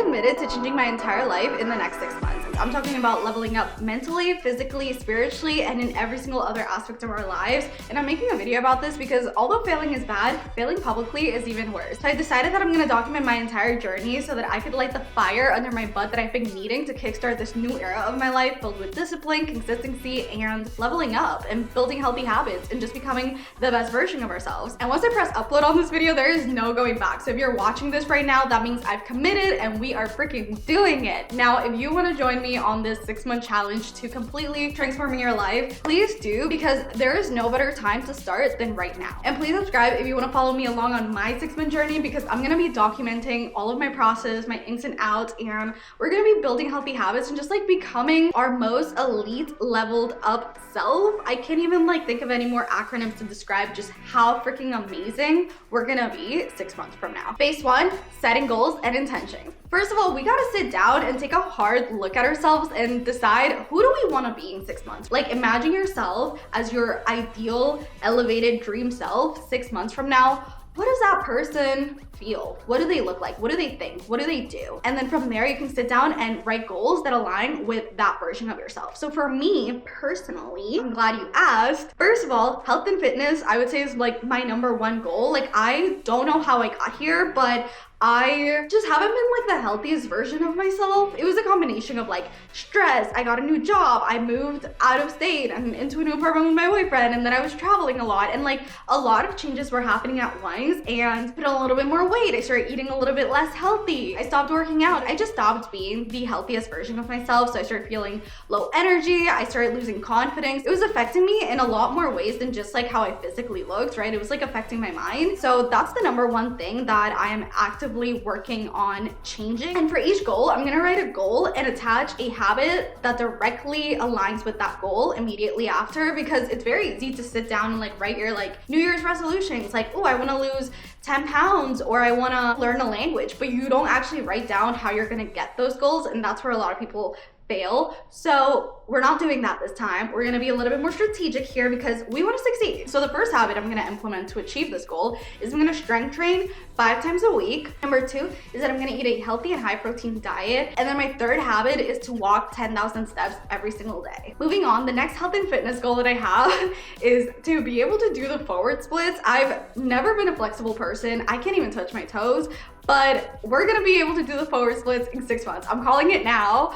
committed to changing my entire life in the next 6 months. I'm talking about leveling up mentally, physically, spiritually, and in every single other aspect of our lives. And I'm making a video about this because although failing is bad, failing publicly is even worse. So I decided that I'm gonna document my entire journey so that I could light the fire under my butt that I've been needing to kickstart this new era of my life filled with discipline, consistency, and leveling up and building healthy habits and just becoming the best version of ourselves. And once I press upload on this video, there is no going back. So if you're watching this right now, that means I've committed and we are freaking doing it. Now, if you want to join me on this 6-month challenge to completely transforming your life, please do, because there is no better time to start than right now. And please subscribe if you want to follow me along on my 6-month journey, because I'm going to be documenting all of my process, my ins and outs, and we're going to be building healthy habits and just like becoming our most elite leveled up self. I can't even like think of any more acronyms to describe just how freaking amazing we're going to be 6 months from now. Phase 1, setting goals and intentions. First of all, we gotta sit down and take a hard look at ourselves and decide, who do we want to be in 6 months? Like, imagine yourself as your ideal, elevated dream self 6 months from now. What does that person feel? What do they look like? What do they think? What do they do? And then from there, you can sit down and write goals that align with that version of yourself. So for me personally, I'm glad you asked. First of all, health and fitness, I would say, is like my #1 goal. Like, I don't know how I got here, but I just haven't been like the healthiest version of myself. It was a combination of like stress, I got a new job, I moved out of state and into a new apartment with my boyfriend, and then I was traveling a lot, and like a lot of changes were happening at once, and put on a little bit more weight. I started eating a little bit less healthy. I stopped working out. I just stopped being the healthiest version of myself. So I started feeling low energy. I started losing confidence. It was affecting me in a lot more ways than just like how I physically looked, right? It was like affecting my mind. So that's the #1 thing that I am actively working on changing. And for each goal, I'm gonna write a goal and attach a habit that directly aligns with that goal immediately after, because it's very easy to sit down and like write your like New Year's resolutions, like, oh, I wanna lose 10 pounds or I wanna learn a language, but you don't actually write down how you're gonna get those goals, and that's where a lot of people fail. So we're not doing that this time. We're gonna be a little bit more strategic here because we wanna succeed. So the first habit I'm gonna implement to achieve this goal is I'm gonna strength train 5 times a week. #2 is that I'm gonna eat a healthy and high protein diet. And then my third habit is to walk 10,000 steps every single day. Moving on, the next health and fitness goal that I have is to be able to do the forward splits. I've never been a flexible person. I can't even touch my toes, but we're gonna be able to do the forward splits in 6 months. I'm calling it now.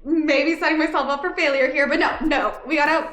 Maybe setting myself up for failure here, but no, we gotta,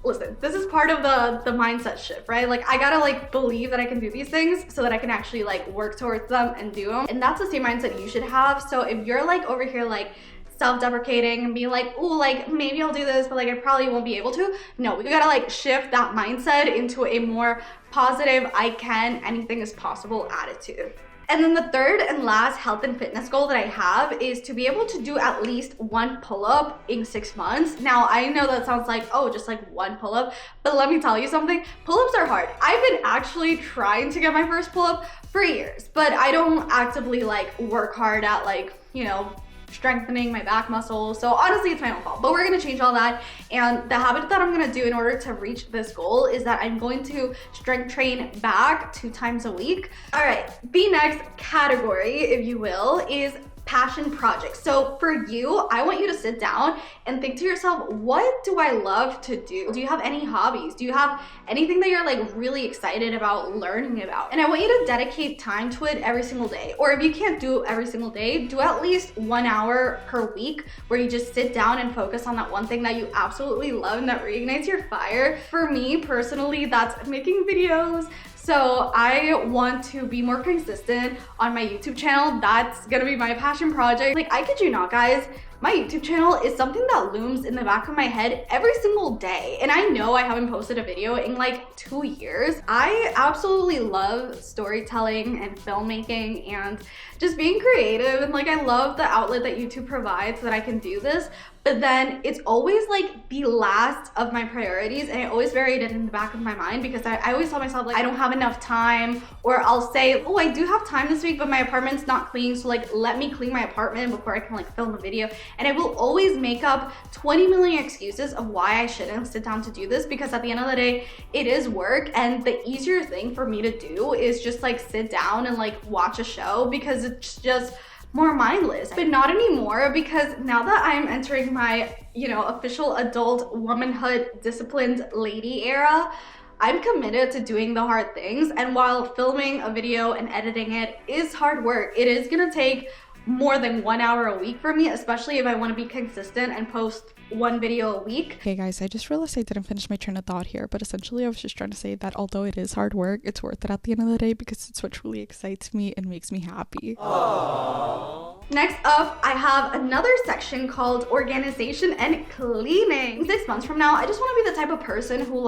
listen, this is part of the mindset shift, right? Like, I gotta like believe that I can do these things so that I can actually like work towards them and do them. And that's the same mindset you should have. So if you're like over here like self-deprecating and being like, oh, like maybe I'll do this, but like I probably won't be able to. No, we gotta like shift that mindset into a more positive, I can, anything is possible attitude. And then the third and last health and fitness goal that I have is to be able to do at least 1 pull-up in 6 months. Now, I know that sounds like, oh, just like 1 pull-up, but let me tell you something, pull-ups are hard. I've been actually trying to get my first pull-up for years, but I don't actively like work hard at like, you know, strengthening my back muscles. So honestly, it's my own fault, but we're gonna change all that. And the habit that I'm gonna do in order to reach this goal is that I'm going to strength train back 2 times a week. All right, the next category, if you will, is passion projects. So for you, I want you to sit down and think to yourself, what do I love to do? Do you have any hobbies? Do you have anything that you're like really excited about learning about? And I want you to dedicate time to it every single day. Or if you can't do every single day, do at least 1 hour per week where you just sit down and focus on that one thing that you absolutely love and that reignites your fire. For me personally, that's making videos. So I want to be more consistent on my YouTube channel. That's gonna be my passion project. Like, I kid you not, guys, my YouTube channel is something that looms in the back of my head every single day. And I know I haven't posted a video in like 2 years. I absolutely love storytelling and filmmaking and just being creative. And like, I love the outlet that YouTube provides so that I can do this. But then it's always like the last of my priorities, and I always buried it in the back of my mind because I always tell myself like I don't have enough time, or I'll say, oh, I do have time this week, but my apartment's not clean, so like let me clean my apartment before I can like film a video. And I will always make up 20 million excuses of why I shouldn't sit down to do this, because at the end of the day, it is work, and the easier thing for me to do is just like sit down and like watch a show, because it's just more mindless. But not anymore, because now that I'm entering my, official adult womanhood disciplined lady era, I'm committed to doing the hard things. And while filming a video and editing it is hard work, it is gonna take more than 1 hour a week for me, especially if I want to be consistent and post one video a week. Okay guys, I just realized I didn't finish my train of thought here, but essentially I was just trying to say that although it is hard work, it's worth it at the end of the day because it's what truly excites me and makes me happy. Aww. Next up, I have another section called organization and cleaning. 6 months from now, I just want to be the type of person who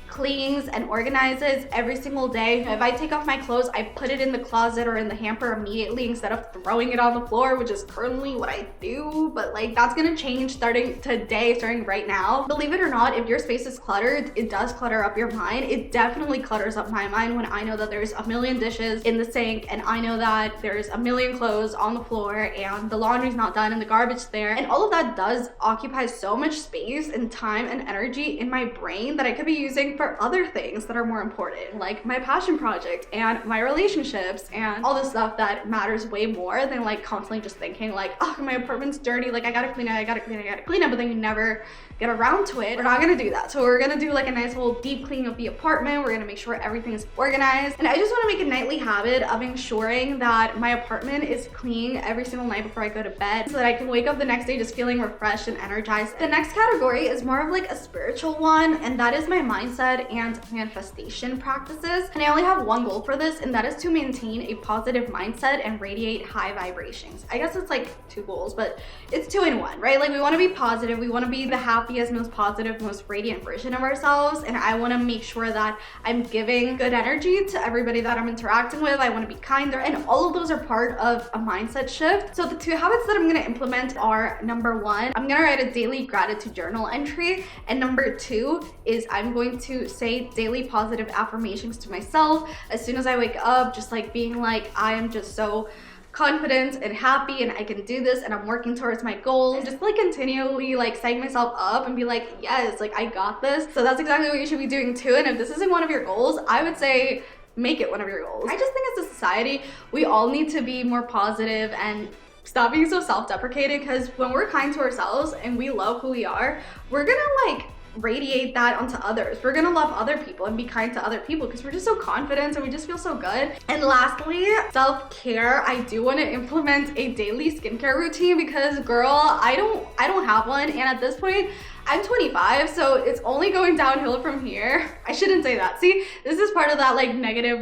cleans and organizes every single day. If I take off my clothes, I put it in the closet or in the hamper immediately instead of throwing it on the floor, which is currently what I do. But that's gonna change starting today, starting right now. Believe it or not, if your space is cluttered, it does clutter up your mind. It definitely clutters up my mind when I know that there's a million dishes in the sink, and I know that there's a million clothes on the floor, and the laundry's not done and the garbage there. And all of that does occupy so much space and time and energy in my brain that I could be using for other things that are more important, like my passion project and my relationships and all the stuff that matters way more than constantly just thinking oh, my apartment's dirty, I gotta clean it, but then you never get around to it. We're not gonna do that. So we're gonna do a nice little deep clean of the apartment. We're gonna make sure everything is organized. And I just wanna make a nightly habit of ensuring that my apartment is clean every single night before I go to bed so that I can wake up the next day just feeling refreshed and energized. The next category is more of a spiritual one, and that is my mindset and manifestation practices. And I only have one goal for this, and that is to maintain a positive mindset and radiate high vibrations. I guess it's 2 goals, but it's 2 in 1, right? We wanna be positive, we wanna be the happiest, most positive, most radiant version of ourselves, and I wanna make sure that I'm giving good energy to everybody that I'm interacting with. I wanna be kinder, and all of those are part of a mindset shift. So the 2 habits that I'm gonna implement are, number 1, I'm gonna write a daily gratitude journal entry, and number 2 is I'm going to say daily positive affirmations to myself as soon as I wake up, just being I am just so confident and happy and I can do this and I'm working towards my goals. Just continually setting myself up and be yes, I got this. So that's exactly what you should be doing too. And if this isn't one of your goals, I would say make it one of your goals. I just think as a society, we all need to be more positive and stop being so self-deprecating, because when we're kind to ourselves and we love who we are, we're gonna radiate that onto others. We're gonna love other people and be kind to other people because we're just so confident and we just feel so good. And lastly, self-care. I do want to implement a daily skincare routine because girl, I don't have one, and at this point I'm 25, so it's only going downhill from here. I shouldn't say that. See, this is part of that negative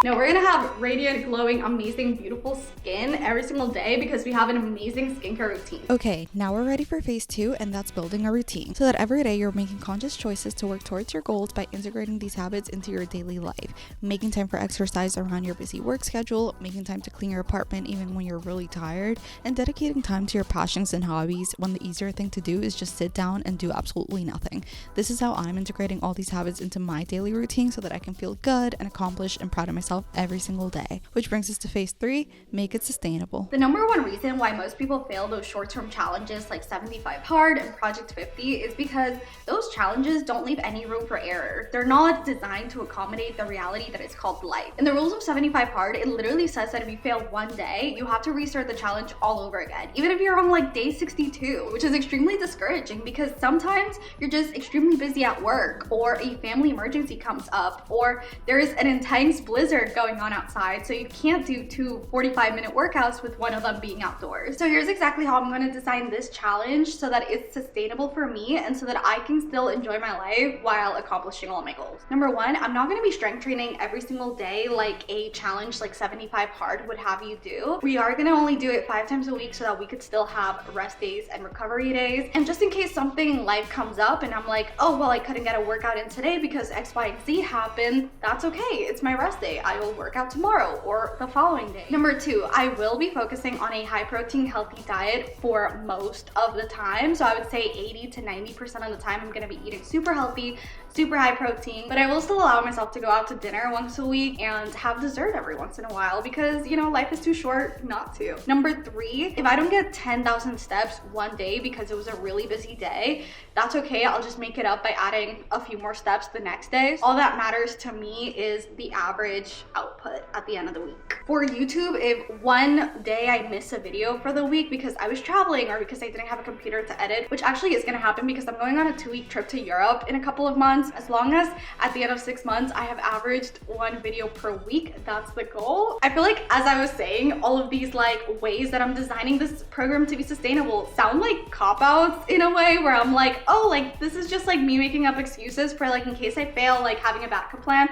no, we're gonna have radiant, glowing, amazing, beautiful skin every single day because we have an amazing skincare routine. Okay, now we're ready for phase 2, and that's building a routine so that every day you're making conscious choices to work towards your goals by integrating these habits into your daily life. Making time for exercise around your busy work schedule, making time to clean your apartment even when you're really tired, and dedicating time to your passions and hobbies when the easier thing to do is just sit down and do absolutely nothing. This is how I'm integrating all these habits into my daily routine so that I can feel good and accomplished and proud of myself every single day. Which brings us to phase 3, make it sustainable. The number 1 reason why most people fail those short-term challenges like 75 Hard and Project 50 is because those challenges don't leave any room for error. They're not designed to accommodate the reality that is called life. In the rules of 75 Hard, it literally says that if you fail one day, you have to restart the challenge all over again, even if you're on day 62, which is extremely discouraging because sometimes you're just extremely busy at work, or a family emergency comes up, or there is an intense blizzard going on outside, so you can't do 2 45-minute workouts with one of them being outdoors. So here's exactly how I'm going to design this challenge so that it's sustainable for me and so that I can still enjoy my life while accomplishing all my goals. Number 1, I'm not going to be strength training every single day like a challenge like 75 Hard would have you do. We are going to only do it 5 times a week so that we could still have rest days and recovery days. And just in case something in life comes up and I'm oh well, I couldn't get a workout in today because X, Y, and Z happened, that's okay. It's my rest day. I will work out tomorrow or the following day. Number 2, I will be focusing on a high protein, healthy diet for most of the time. So I would say 80 to 90% of the time I'm gonna be eating super healthy, super high protein, but I will still allow myself to go out to dinner once a week and have dessert every once in a while because, you know, life is too short not to. Number 3, if I don't get 10,000 steps one day because it was a really busy day, that's okay. I'll just make it up by adding a few more steps the next day. All that matters to me is the average output at the end of the week. For YouTube, if one day I miss a video for the week because I was traveling or because I didn't have a computer to edit, which actually is gonna happen because I'm going on a 2-week trip to Europe in a couple of months, as long as at the end of 6 months I have averaged 1 video per week, that's the goal. I feel like, as I was saying, all of these like ways that I'm designing this program to be sustainable sound like cop-outs in a way, where I'm like, oh, like this is just like me making up excuses for like in case I fail, like having a backup plan.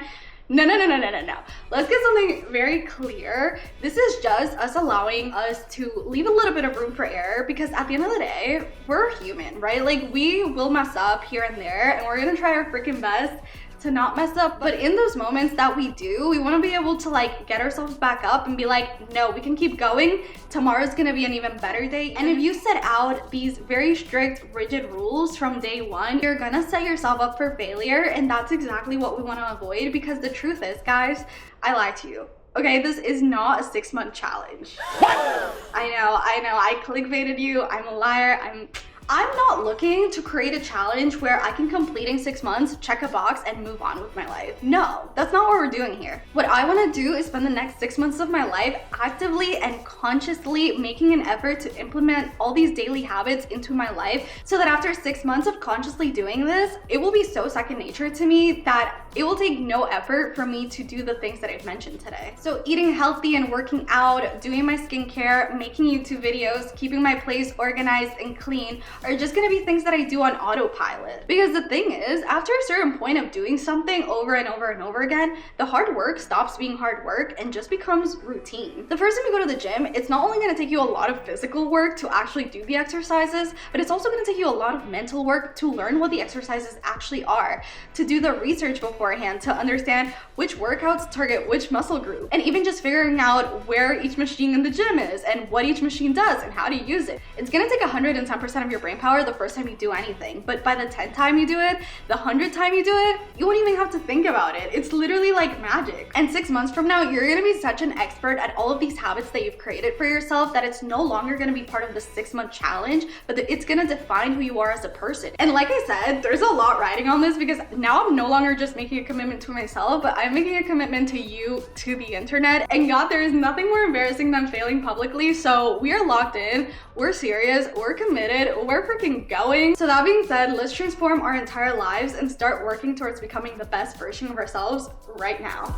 No. Let's get something very clear. This is just us allowing us to leave a little bit of room for error, because at the end of the day, we're human, right? Like, we will mess up here and there, and we're gonna try our freaking best to not mess up. But in those moments that we do, we want to be able to like get ourselves back up and be like, no, we can keep going. Tomorrow's gonna be an even better day. And if you set out these very strict, rigid rules from day one, you're gonna set yourself up for failure. And that's exactly what we want to avoid, because the truth is, guys, I lied to you. Okay, this is not a 6-month challenge. I know, I clickbaited you. I'm a liar. I'm not looking to create a challenge where I can complete in 6 months, check a box, and move on with my life. No, that's not what we're doing here. What I want to do is spend the next 6 months of my life actively and consciously making an effort to implement all these daily habits into my life, so that after 6 months of consciously doing this, it will be so second nature to me that it will take no effort for me to do the things that I've mentioned today. So eating healthy and working out, doing my skincare, making YouTube videos, keeping my place organized and clean are just gonna be things that I do on autopilot. Because the thing is, after a certain point of doing something over and over and over again, the hard work stops being hard work and just becomes routine. The first time you go to the gym, it's not only gonna take you a lot of physical work to actually do the exercises, but it's also gonna take you a lot of mental work to learn what the exercises actually are, to do the research beforehand, to understand which workouts target which muscle group, and even just figuring out where each machine in the gym is and what each machine does and how to use it. It's gonna take 110% of your brain power the first time you do anything, but by the 10th time you do it, the 100th time you do it, you won't even have to think about it. It's literally like magic. And 6 months from now, you're gonna be such an expert at all of these habits that you've created for yourself that it's no longer gonna be part of the 6-month challenge, but it's gonna define who you are as a person. And like I said, there's a lot riding on this, because now I'm no longer just making a commitment to myself, but I'm making a commitment to you, to the internet. And God, there is nothing more embarrassing than failing publicly. So we are locked in, we're serious, we're committed, we're freaking going. So that being said, let's transform our entire lives and start working towards becoming the best version of ourselves right now.